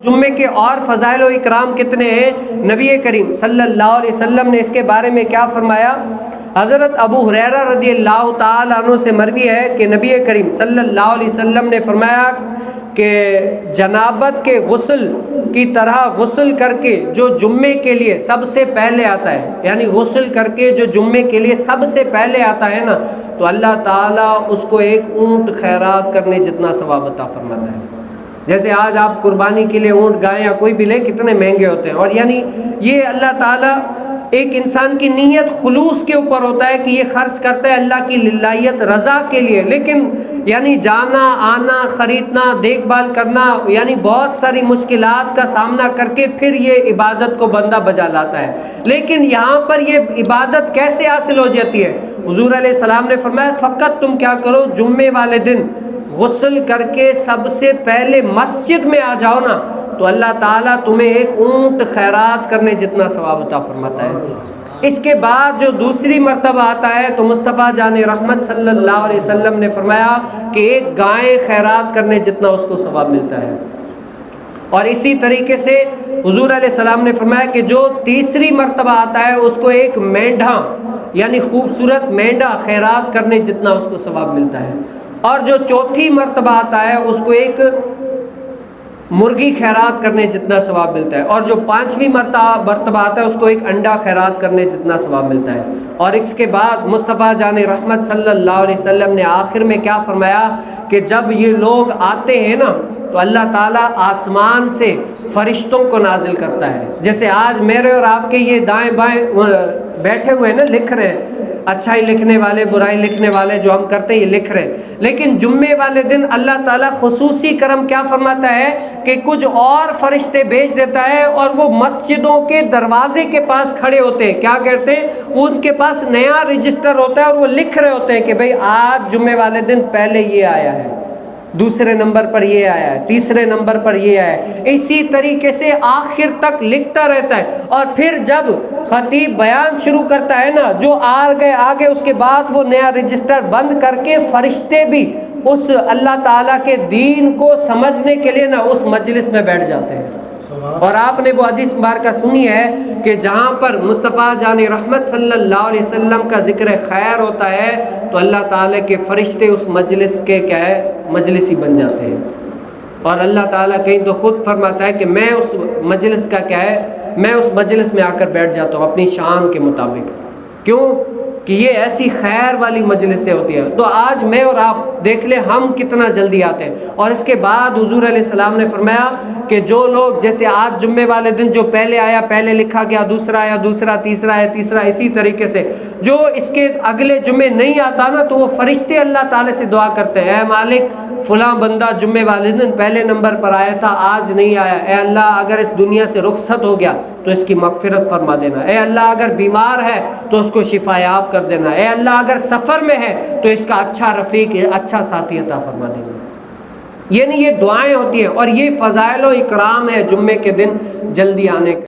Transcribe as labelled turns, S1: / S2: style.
S1: جمعے کے اور فضائل و اکرام کتنے ہیں؟ نبی کریم صلی اللہ علیہ وسلم نے اس کے بارے میں کیا فرمایا؟ حضرت ابو ہریرہ رضی اللہ تعالیٰ عنہ سے مروی ہے کہ نبی کریم صلی اللہ علیہ وسلم نے فرمایا کہ جنابت کے غسل کی طرح غسل کر کے جو جمعے کے لیے سب سے پہلے آتا ہے، یعنی غسل کر کے جو جمعے کے لیے سب سے پہلے آتا ہے نا، تو اللہ تعالیٰ اس کو ایک اونٹ خیرات کرنے جتنا ثواب عطا فرماتا ہے۔ جیسے آج آپ قربانی کے لیے اونٹ گائے یا کوئی بھی لے، کتنے مہنگے ہوتے ہیں، اور یعنی یہ اللہ تعالیٰ ایک انسان کی نیت خلوص کے اوپر ہوتا ہے کہ یہ خرچ کرتا ہے اللہ کی للہیت رضا کے لیے، لیکن یعنی جانا آنا خریدنا دیکھ بھال کرنا، یعنی بہت ساری مشکلات کا سامنا کر کے پھر یہ عبادت کو بندہ بجا لاتا ہے۔ لیکن یہاں پر یہ عبادت کیسے حاصل ہو جاتی ہے؟ حضور علیہ السلام نے فرمایا فقط تم کیا کرو، جمعے والے دن غسل کر کے سب سے پہلے مسجد میں آ جاؤ نا، تو اللہ تعالیٰ تمہیں ایک اونٹ خیرات کرنے جتنا ثواب عطا فرماتا ہے۔ اس کے بعد جو دوسری مرتبہ آتا ہے تو مصطفیٰ جان رحمت صلی اللہ علیہ وسلم نے فرمایا کہ ایک گائے خیرات کرنے جتنا اس کو ثواب ملتا ہے۔ اور اسی طریقے سے حضور علیہ السلام نے فرمایا کہ جو تیسری مرتبہ آتا ہے اس کو ایک مینڈھا، یعنی خوبصورت مینڈھا خیرات کرنے جتنا اس کو ثواب ملتا ہے، اور جو چوتھی مرتبہ آتا ہے اس کو ایک مرغی خیرات کرنے جتنا ثواب ملتا ہے، اور جو پانچویں مرتبہ آتا ہے اس کو ایک انڈا خیرات کرنے جتنا ثواب ملتا ہے۔ اور اس کے بعد مصطفیٰ جان رحمت صلی اللہ علیہ وسلم نے آخر میں کیا فرمایا کہ جب یہ لوگ آتے ہیں نا تو اللہ تعالیٰ آسمان سے فرشتوں کو نازل کرتا ہے، جیسے آج میرے اور آپ کے یہ دائیں بائیں بیٹھے ہوئے نا لکھ رہے ہیں، اچھائی لکھنے والے برائی لکھنے والے جو ہم کرتے ہیں یہ لکھ رہے ہیں، لیکن جمعے والے دن اللہ تعالیٰ خصوصی کرم کیا فرماتا ہے کہ کچھ اور فرشتے بھیج دیتا ہے، اور وہ مسجدوں کے دروازے کے پاس کھڑے ہوتے ہیں، کیا کہتے ہیں، ان کے پاس نیا رجسٹر ہوتا ہے اور وہ لکھ رہے ہوتے ہیں کہ بھئی آج جمعے والے دن پہلے یہ آیا ہے، دوسرے نمبر پر یہ آیا ہے، تیسرے نمبر پر یہ آیا ہے، اسی طریقے سے آخر تک لکھتا رہتا ہے۔ اور پھر جب خطیب بیان شروع کرتا ہے نا، جو آگے اس کے بعد وہ نیا رجسٹر بند کر کے فرشتے بھی اس اللہ تعالیٰ کے دین کو سمجھنے کے لیے نا اس مجلس میں بیٹھ جاتے ہیں۔ اور آپ نے وہ حدیث مبارکہ سنی ہے کہ جہاں پر مصطفیٰ جان رحمت صلی اللہ علیہ وسلم کا ذکر خیر ہوتا ہے تو اللہ تعالیٰ کے فرشتے اس مجلس کے کیا ہے مجلسی بن جاتے ہیں، اور اللہ تعالیٰ کہیں تو خود فرماتا ہے کہ میں اس مجلس کا کیا ہے، میں اس مجلس میں آ کر بیٹھ جاتا ہوں اپنی شان کے مطابق۔ کیوں کہ یہ ایسی خیر والی مجلسیں ہوتی ہیں۔ تو آج میں اور آپ دیکھ لیں ہم کتنا جلدی آتے ہیں۔ اور اس کے بعد حضور علیہ السلام نے فرمایا کہ جو لوگ جیسے آج جمعے والے دن جو پہلے آیا پہلے لکھا گیا، دوسرا آیا دوسرا، تیسرا آیا تیسرا، اسی طریقے سے جو اس کے اگلے جمعے نہیں آتا نا تو وہ فرشتے اللہ تعالیٰ سے دعا کرتے ہیں، اے مالک فلاں بندہ جمعے والے دن پہلے نمبر پر آیا تھا آج نہیں آیا، اے اللہ اگر اس دنیا سے رخصت ہو گیا تو اس کی مغفرت فرما دینا، اے اللہ اگر بیمار ہے تو اس کو شفا یاب کر دینا، اے اللہ اگر سفر میں ہے تو اس کا اچھا رفیق اچھا ساتھی عطا فرما دینا۔ یعنی یہ دعائیں ہوتی ہیں، اور یہ فضائل و اکرام ہے جمعے کے دن جلدی آنے کا۔